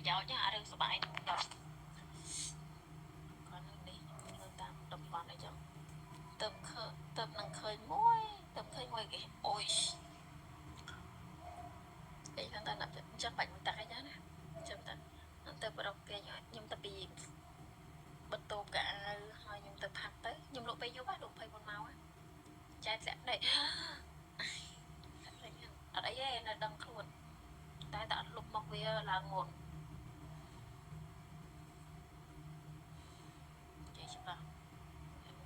យោជន៍អារឿងសបាយដល់គាត់នេះនៅតាមតំបន់អីចឹងទៅនឹងឃើញមួយគេអូយគេថាតែចឹងបាច់មួយតាក់អីចឹងណាចឹងទៅប្រកគេខ្ញុំទៅពីបន្ទោកៅហើយខ្ញុំទៅផាត់ទៅខ្ញុំលក់ពេលយប់លក់24ម៉ោងចែកស្លាក់ដេកអត់អីទេនៅដឹងខ្លួនតែអត់លុបមកវាឡើងមុនចេះច្បាស់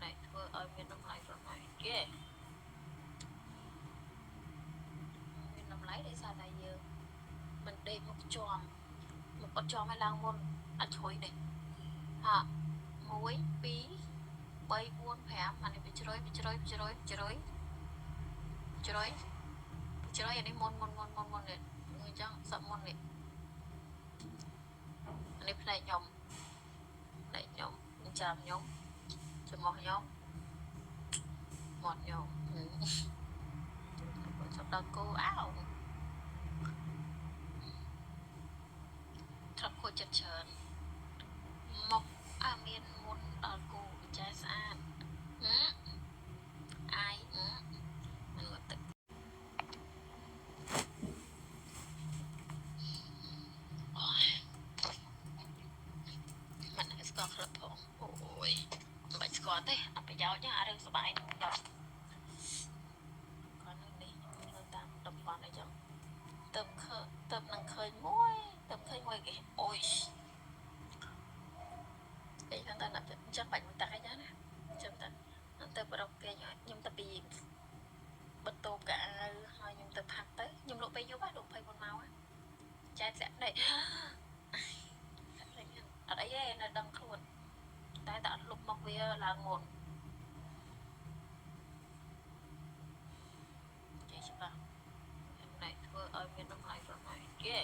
ណែធ្វើឲ្យមានតម្លៃប្រហែលគេមានតម្លៃដោយសារតែយើងមិនដេកមកជាប់មកអត់ជាប់ឲ្យឡើងមុនអត់ជ្រុយនេះហា1 2 3 4 5អានេះវាជ្រុយអានេះមុននេះអញ្ចឹងសក់មុននេះអានេះផ្នែកខ្ញុំចាំខ្ញុំចំមកខ្ញុំមាត់ខ្ញុំចាប់ដល់គោអោត្រប់គួរចិត្តច្រើនមកមានមុនដល់គោចាស្អាតអាយមិនមកទឹកមិនស្គាល់ក្លឹបផងអូយមិនបាច់ស្គាល់ទេអត់ប្រយោជន៍ទេអារឿងសបាយដល់គាត់នេះនៅតាមតំបន់អីចឹងទៅនឹងឃើញមួយគេអូយគេថាតែចឹងបាច់មួយតាក់អីចឹងណាចឹងទៅប្រកគេខ្ញុំទៅពីបន្ទោកៅហើយខ្ញុំទៅផាត់ទៅខ្ញុំលក់ពេលយប់លក់24ម៉ោងចែកស្លាក់ដេកអត់អីទេនៅដឹងខ្លួនតែអត់លុបមកវាឡើងមុនចេះច្បាស់ណែធ្វើឲ្យមានតម្លៃប្រហែលគេ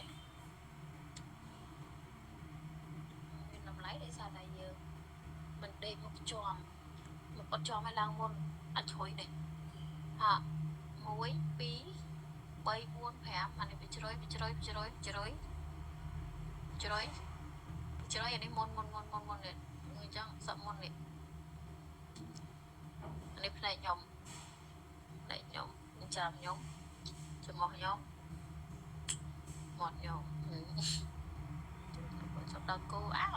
មានតម្លៃដោយសារតែយើងមិនដេកមកជាប់មកអត់ជាប់ឲ្យឡើងមុនអត់ជ្រុយនេះហា1 2 3 4 5អានេះវាជ្រុយអានេះមុននេះអញ្ចឹងសក់មុននេះអានេះផ្នែកខ្ញុំចាំខ្ញុំចំមកខ្ញុំមាត់ខ្ញុំចាប់ដល់គោអោ